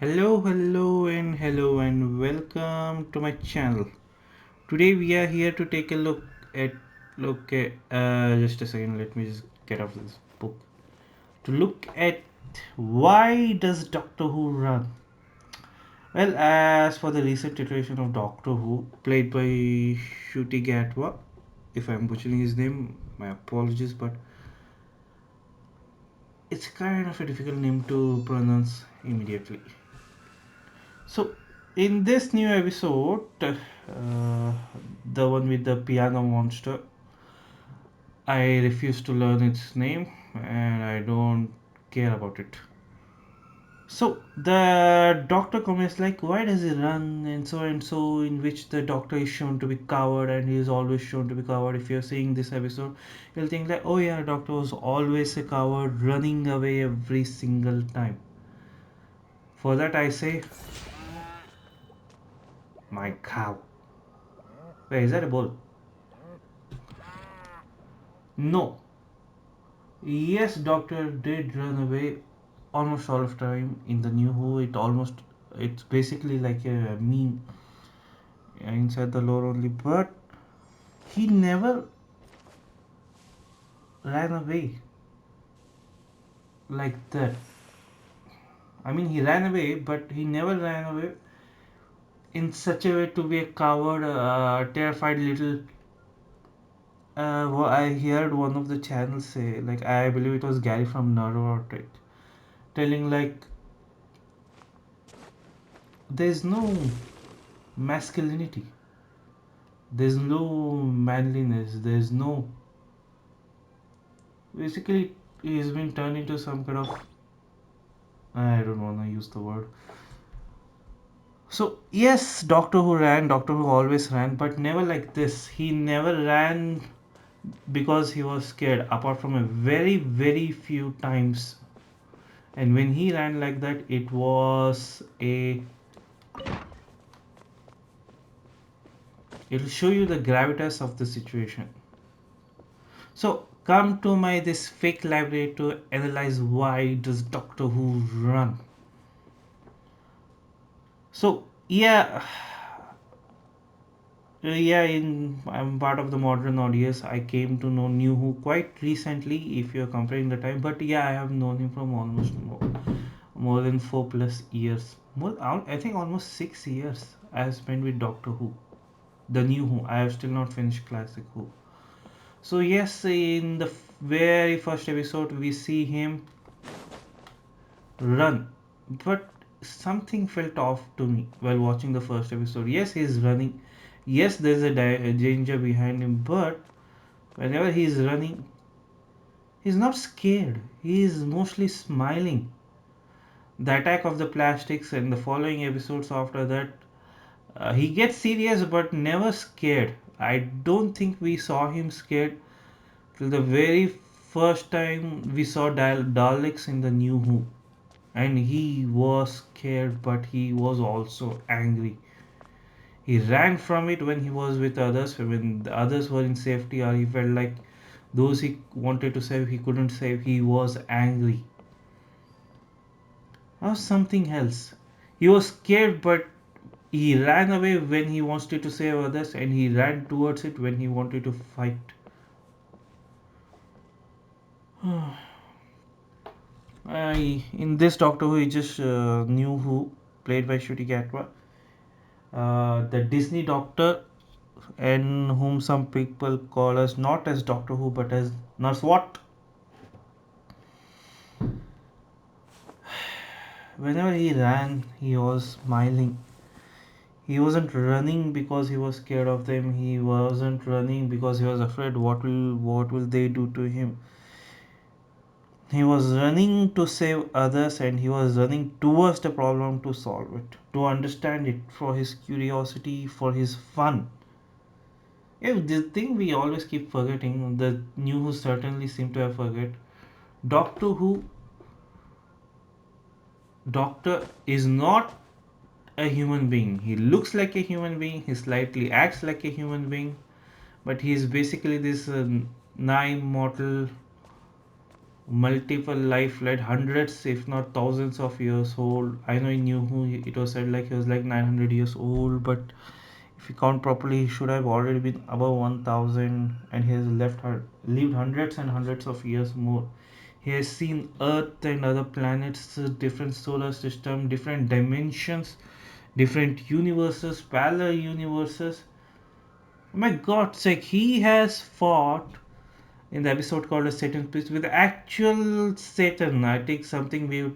Hello, and welcome to my channel. Today we are here to take a look at just a second. Let me just get off this book to look at why does Doctor Who run? Well, as for the recent iteration of Doctor Who, played by Shuti Gatwa, if I'm butchering his name, my apologies, but it's kind of a difficult name to pronounce immediately. So, in this new episode, the one with the piano monster, I refuse to learn its name and I don't care about it. So, the doctor comments like, why does he run and so, in which the doctor is shown to be coward and he is always shown to be coward. If you're seeing this episode, you'll think like, oh yeah, doctor was always a coward, running away every single time. For that, I say, my cow. Wait, is that a bull? No. Yes, Doctor did run away almost all of time in the New Who. It's basically like a meme inside the lore only, but he never ran away like that. I mean, he ran away, but he never ran away in such a way to be a coward, terrified little. I heard one of the channels say, like I believe it was Gary from Nerd, telling like there's no masculinity. There's no manliness. There's no. Basically, he's been turned into some kind of. I don't want to use the word. So, yes, Doctor Who ran. Doctor Who always ran, but never like this. He never ran because he was scared, apart from a very, very few times. And when he ran like that, it was a. It'll show you the gravitas of the situation. So come to my this fake library to analyze why does Doctor Who run. So I'm part of the modern audience. I came to know New Who quite recently, if you're comparing the time. But yeah, I have known him from almost more than 4 plus years. I think almost 6 years I have spent with Doctor Who, the New Who. I have still not finished Classic Who. So yes, in the very first episode, we see him run, but something felt off to me while watching the first episode. Yes, he's running. Yes, there's a danger behind him, but whenever he's running, he's not scared. He's mostly smiling. The attack of the plastics and the following episodes after that, he gets serious but never scared. I don't think we saw him scared till the very first time we saw Daleks in the New Who, and he was scared but he was also angry. He ran from it when he was with others, when the others were in safety, or he felt like those he wanted to save he couldn't save. He was angry. Or something else. He was scared but he ran away when he wanted to save others, and he ran towards it when he wanted to fight. In this Doctor Who, he just knew who, played by Shruti Gatwa, the Disney Doctor, and whom some people call as not as Doctor Who but as Nurse What. Whenever he ran, he was smiling. He wasn't running because he was scared of them. He wasn't running because he was afraid what will they do to him. He was running to save others, and he was running towards the problem to solve it, to understand it, for his curiosity, for his fun. Yeah, the thing we always keep forgetting, the New Who certainly seem to have forget. Doctor Who, Doctor is not a human being. He looks like a human being. He slightly acts like a human being, but he is basically this nigh mortal. multiple life, like hundreds if not thousands of years old. I know in New Who it was said like he was like 900 years old, but if you count properly he should have already been above 1000, and he has lived hundreds and hundreds of years more. He has seen Earth and other planets, different solar system, different dimensions, different universes, parallel universes. My God's sake, he has fought in the episode called a Satan Priest with actual Satan. I think something we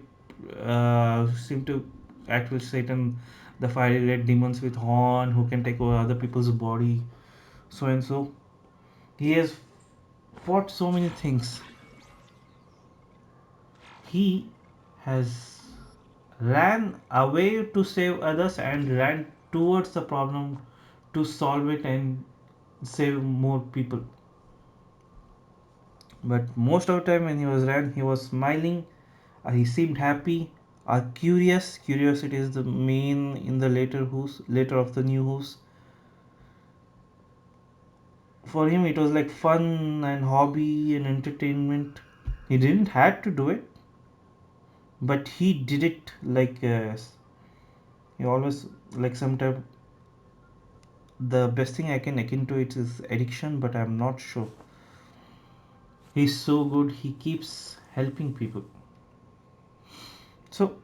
seem to actual Satan, the fiery red demons with horn who can take over other people's body, so and so. He has fought so many things. He has ran away to save others and ran towards the problem to solve it and save more people. But most of the time when he was ran, he was smiling. He seemed happy, curious. Curiosity is the main in the later of the new Who's. For him, it was like fun and hobby and entertainment. He didn't had to do it, but he did it like he always like sometimes the best thing I can akin to it is addiction, but I'm not sure. He's so good. He keeps helping people. So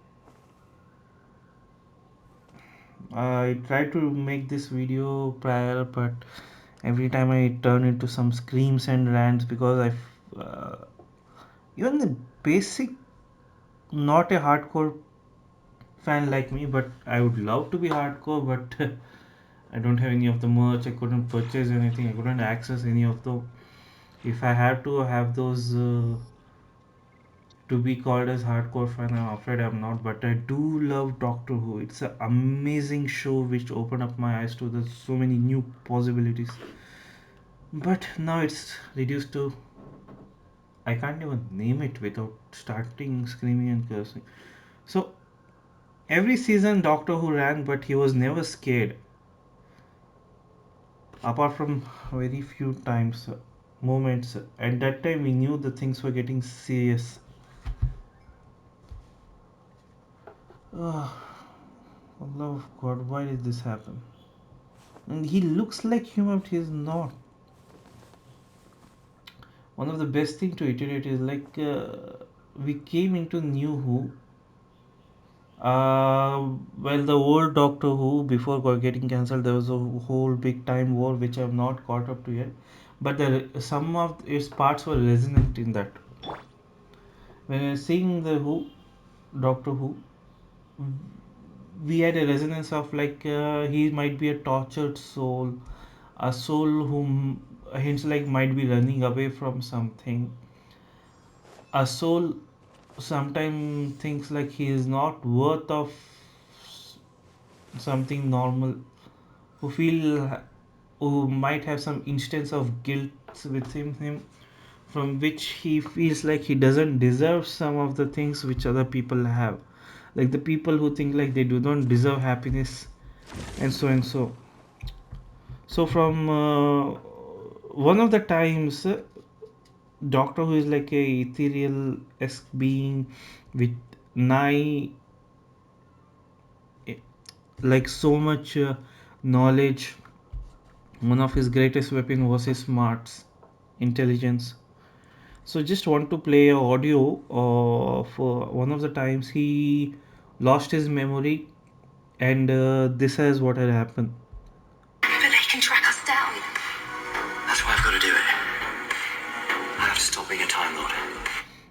I tried to make this video prior, but every time I turn into some screams and rants because even the basic, not a hardcore fan like me, but I would love to be hardcore, but I don't have any of the merch. I couldn't purchase anything. I couldn't access any of the. If I have to have those to be called as hardcore fan, I'm afraid I'm not. But I do love Doctor Who. It's an amazing show which opened up my eyes to the so many new possibilities. But now it's reduced to I can't even name it without starting screaming and cursing. So every season Doctor Who ran, but he was never scared. Apart from very few times, moments. At that time, we knew the things were getting serious. Oh, for the love of God, why did this happen? And he looks like human, but he's not. One of the best thing to iterate is like we came into New Who. Well, the old Doctor Who before getting cancelled, there was a whole big time war which I've not caught up to yet. But some of its parts were resonant in that. When I was seeing the Doctor Who, we had a resonance of like he might be a tortured soul, a soul whom hints like might be running away from something, a soul sometimes thinks like he is not worth of something normal, who feel who might have some instance of guilt within him from which he feels like he doesn't deserve some of the things which other people have, like the people who think like they do not deserve happiness and so and so. So from one of the times Doctor Who is like a ethereal esque being with nigh like so much knowledge. One of his greatest weapon was his smarts, intelligence. So just want to play a audio of one of the times he lost his memory, and this is what had happened. But they can track us down. That's why I've got to do it. I have to stop being a Time Lord.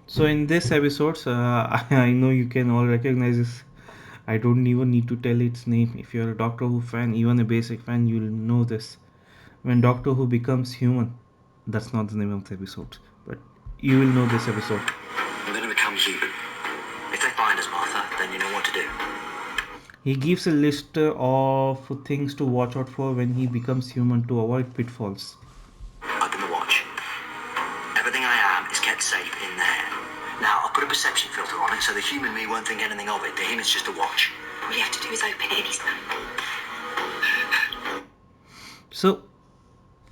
So in this episode, I know you can all recognize this. I don't even need to tell its name. If you're a Doctor Who fan, even a basic fan, you'll know this. When Doctor Who becomes human, that's not the name of the episode, but you will know this episode. And then it becomes human. If they find us, Martha, then you know what to do. He gives a list of things to watch out for when he becomes human to avoid pitfalls. Open the watch. Everything I am is kept safe in there. Now, I'll put a perception filter on it so the human me won't think anything of it. To him, it's just a watch. All you have to do is open it and he's... So,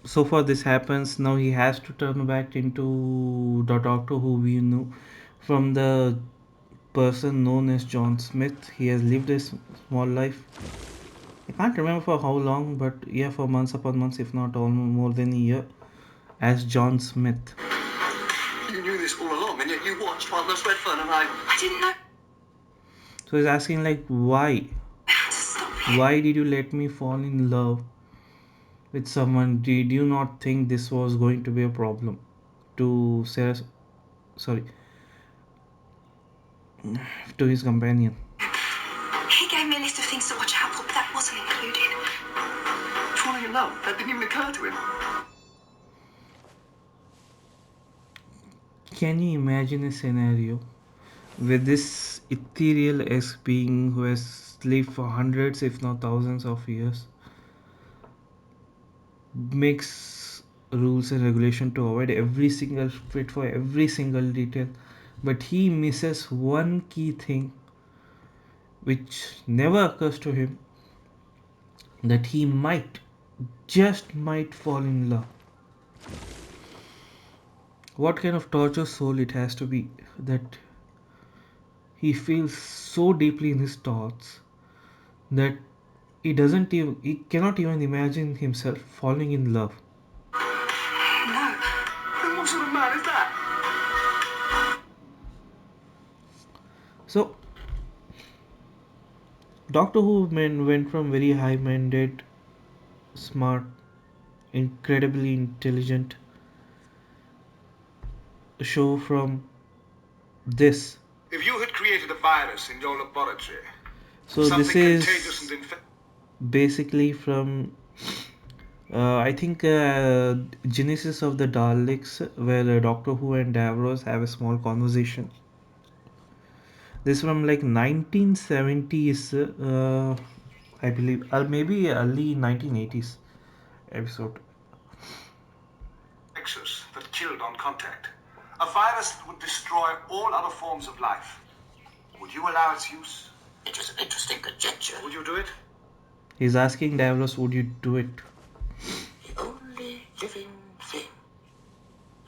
so far this happens. Now he has to turn back into the Doctor who we knew from the person known as John Smith. He has lived a small life. I can't remember for how long, but yeah, for months upon months, if not all more than a year, as John Smith. You knew this all along, and yet you watched while most read fun, and I didn't know. So he's asking like, why? Why did you let me fall in love with someone? Did you not think this was going to be a problem? To Sarah, sorry, to his companion. He gave me a list of things to watch out for, but that wasn't included. Falling in love? That didn't even occur to him. Can you imagine a scenario where this ethereal esque being who has lived for hundreds, if not thousands of years, makes rules and regulation to avoid every single fit for every single detail, but he misses one key thing which never occurs to him, that he might, just might fall in love. What kind of torture soul it has to be that he feels so deeply in his thoughts that he cannot even imagine himself falling in love. No. What sort of man is that? So Doctor Who went from very high minded, smart, incredibly intelligent show from this. If you had created a virus in your laboratory, So this something contagious is and infectious. basically from I think Genesis of the Daleks, where Doctor Who and Davros have a small conversation. This from like 1970s, I believe, or maybe early 1980s episode. That killed on contact. A virus that would destroy all other forms of life. Would you allow its use? It was an interesting conjecture. Would you do it? He's asking Davros, would you do it? The only living thing.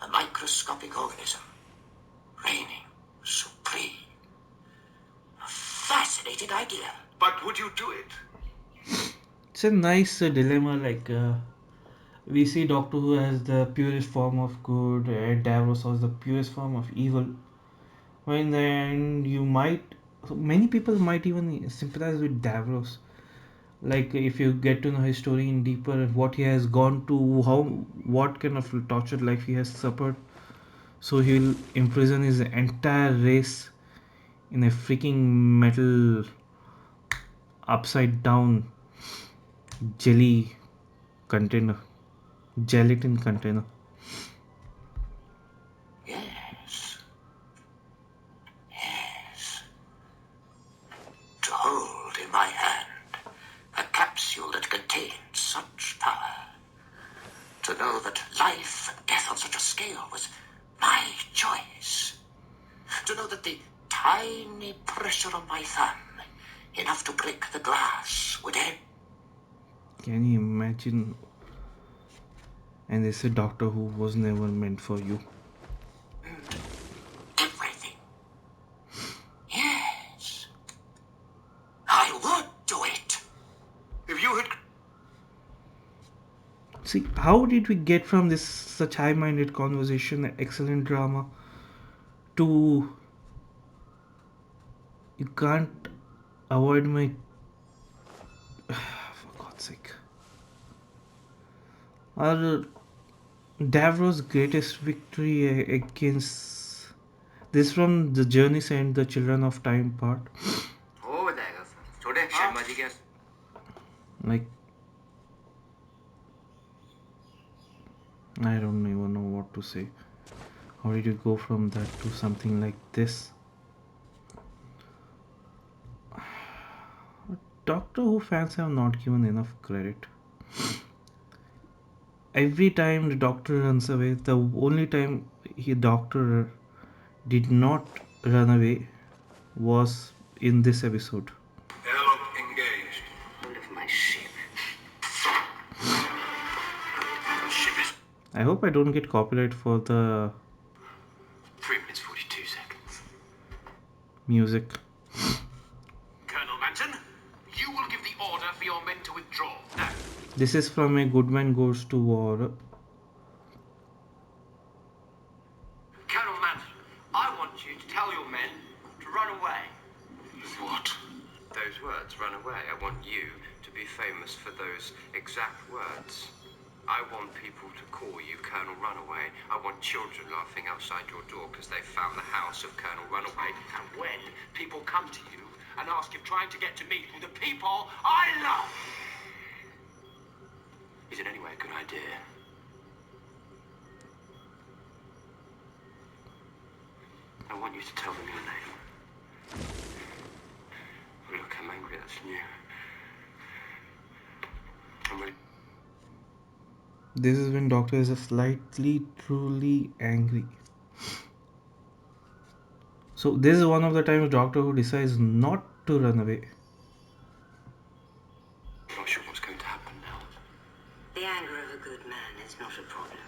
A microscopic organism. Reigning supreme. A fascinating idea. But would you do it? It's a nice dilemma. Like we see Doctor Who as the purest form of good, and Davros as the purest form of evil. When then you might, many people might even sympathize with Davros. Like if you get to know his story in deeper, what he has gone to, how, what kind of tortured life he has suffered, so he'll imprison his entire race in a freaking metal upside down jelly container, gelatin container. Yes. Yes. To hold in my hand a capsule that contains such power. To know that life and death on such a scale was my choice. To know that the tiny pressure on my thumb, enough to break the glass, would end. Can you imagine? And they said Doctor Who was never meant for you. Everything. Yes. I would do it. If you had... See, how did we get from this such high-minded conversation, excellent drama, to you can't avoid my for God's sake. Or Davros' greatest victory against this from the Journeys and the Children of Time part. हो जाएगा sir छोटे शर्मा जी के Like I don't even know what to say. How did you go from that to something like this? Doctor Who fans have not given enough credit. Every time the Doctor runs away, the only time he Doctor did not run away was in this episode. Airlock engaged. Hold of my ship. Ship I hope I don't get copyright for the 3 minutes 42 seconds. music. Colonel Manton, you will give the order for your men to withdraw. Now. This is from A Good Man Goes to War. Colonel Manton, I want you to tell your men to run away. What? Those words, run away. I want you to be famous for those exact words. I want people to call you Colonel Runaway. I want children laughing outside your door because they found the house of Colonel Runaway. And when people come to you and ask if trying to get to meet with the people I love is in any way a good idea, I want you to tell them your name. Oh, look, I'm angry, that's new. I'm really... This is when Doctor is slightly truly angry. So this is one of the times Doctor Who decides not to run away. I'm not sure what's going to happen now. The anger of a good man is not a problem.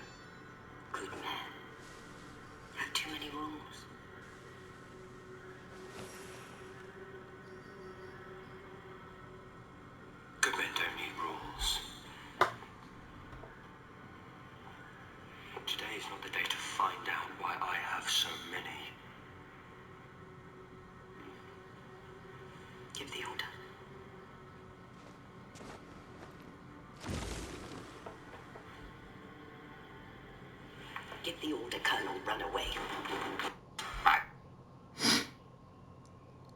Good men have too many rules. Good men don't need rules. Today is not the day to find out why I have so many. Give the order. Give the order, Colonel. Run away.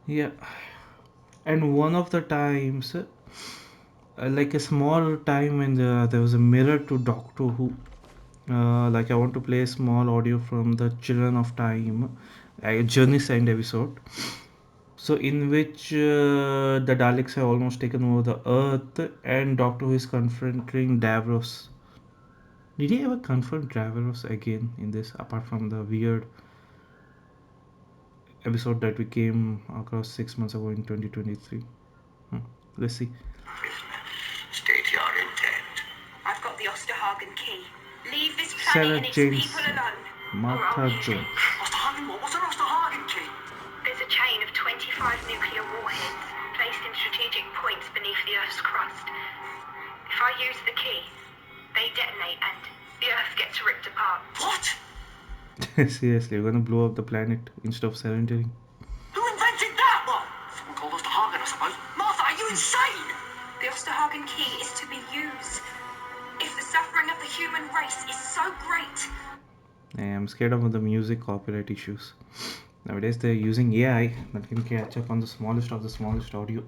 Yeah. And one of the times, like a small time when there was a mirror to Doctor Who. Like I want to play a small audio from the Children of Time, a Journey's End episode. So in which the Daleks have almost taken over the Earth, and Doctor Who is confronting Davros. Did he ever confront Davros again in this, apart from the weird episode that we came across 6 months ago in 2023? Let's see. State your intent. I've got the Osterhagen key. Leave this Sarah planet and its James, people alone. Martha Jones. Osterhagen, what's an Osterhagen key? There's a chain of 25 nuclear warheads placed in strategic points beneath the Earth's crust. If I use the key, they detonate and the Earth gets ripped apart. What? Seriously, we're gonna blow up the planet instead of surrendering. Who invented that one? Someone called Osterhagen, I suppose. Martha, are you insane? The Osterhagen key is to be used. If the suffering of the human race is so great, I'm scared of the music copyright issues. Nowadays they're using AI that can catch up on the smallest of the smallest audio.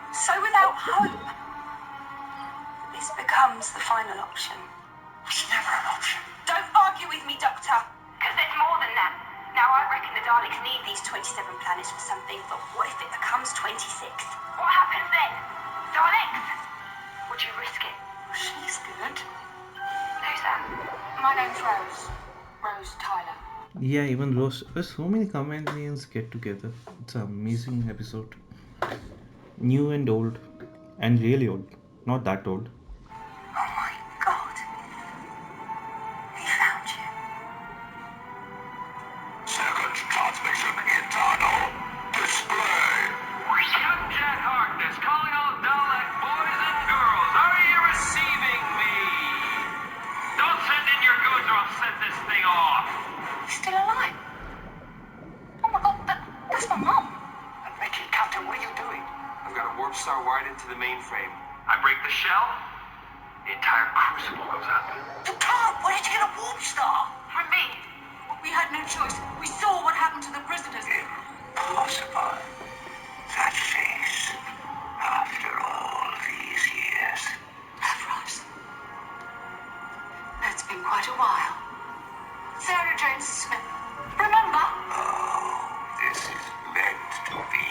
so without hope, this becomes the final option. It's never an option. Don't argue with me, Doctor. Because there's more than that. Now, I reckon the Daleks need these 27 planets for something, but what if it becomes 26? What happens then? Daleks? Would you risk it? She's good. Who's that? My name's Rose. Rose Tyler. Yeah, even Rose. So many companions get together. It's an amazing episode. New and old. And really old. Not that old. Oh my God. He found you. Second transmission internal. Display. Captain Harkness calling all Dalek boys and girls. Are you receiving me? Don't send in your goods or I'll set this thing off. He's still alive. Oh my God, that's my mum. Mickey, Captain, what are you doing? I've got a warp star wired into the mainframe. I break the shell, the entire crucible goes up. You can't! Where did you get a warp star? From me. We had no choice. We saw what happened to the prisoners. Impossible. That face. After all these years. Rose. It's been quite a while. Sarah Jones Smith. Remember? Oh, this is meant to be.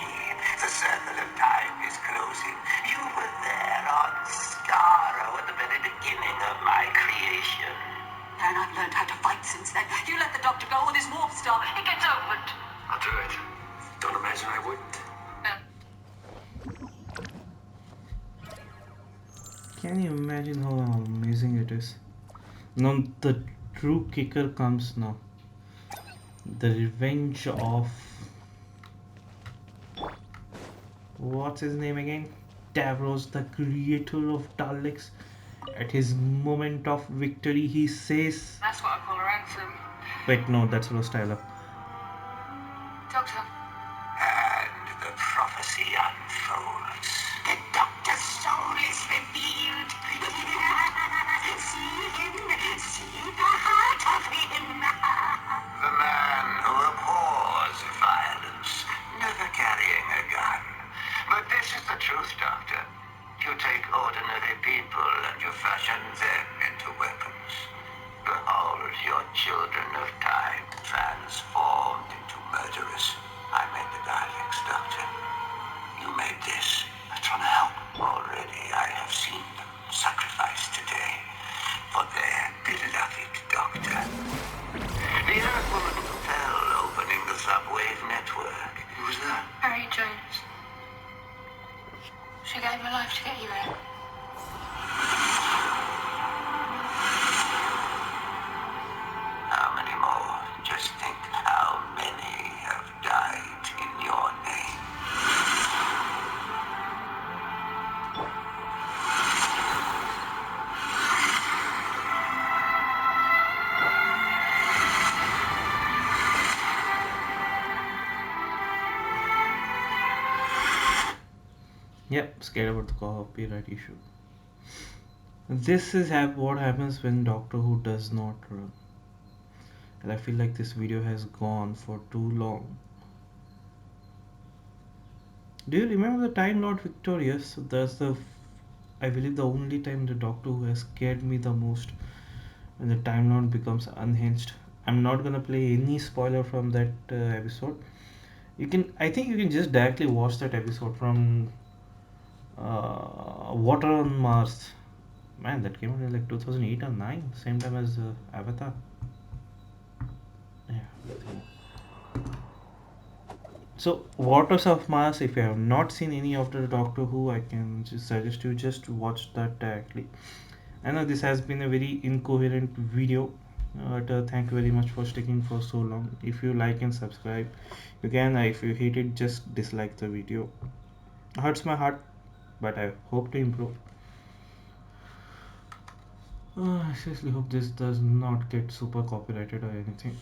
The circle of time is closing. You were there on Skaro at the very beginning of my creation. And I've learned how to fight since then. You let the doctor go with his warp star. It gets opened. I'll do it. Don't imagine I wouldn't. Can you imagine how amazing it is? Now the true kicker comes now. The revenge of, what's his name again? Davros, the creator of Daleks. At his moment of victory, he says, That's what I call a ransom. wait, no, that's Rose Tyler. Doctor. And the prophecy unfolds. The Doctor's soul is revealed. See him, see the heart of him. The man who abhors violence, never carrying a gun. But this is the truth, Doctor. You take ordinary people and you fashion them into weapons. Behold your children of time transformed into murderers. I made the Daleks, Doctor. You made this. From help. Already I have seen them sacrificed today for their beloved Doctor. The Earthwoman who fell opening the subwave network. Who was that? Harry Jones. She gave her life to get you there. How many more? Just think how many have died in your name. Yep, scared about the copyright issue. This is what happens when Doctor Who does not run. And I feel like this video has gone for too long. Do you remember the Time Lord Victorious? That's the, I believe, the only time the Doctor Who has scared me the most, when the Time Lord becomes unhinged. I'm not gonna play any spoiler from that episode. You can, I think you can just directly watch that episode from Water on Mars. Man, that came out in like 2008 or 9, same time as Avatar. Yeah. So, Waters of Mars, if you have not seen any of the Doctor Who, I can just suggest you just watch that directly. I know this has been a very incoherent video, but thank you very much for sticking for so long. If you like and subscribe, you can. If you hate it, just dislike the video. Hurts my heart, but I hope to improve. I seriously hope this does not get super copyrighted or anything.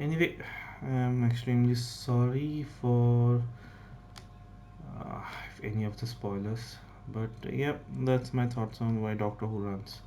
Anyway, I'm extremely sorry for any of the spoilers, but yeah, that's my thoughts on why Doctor Who runs.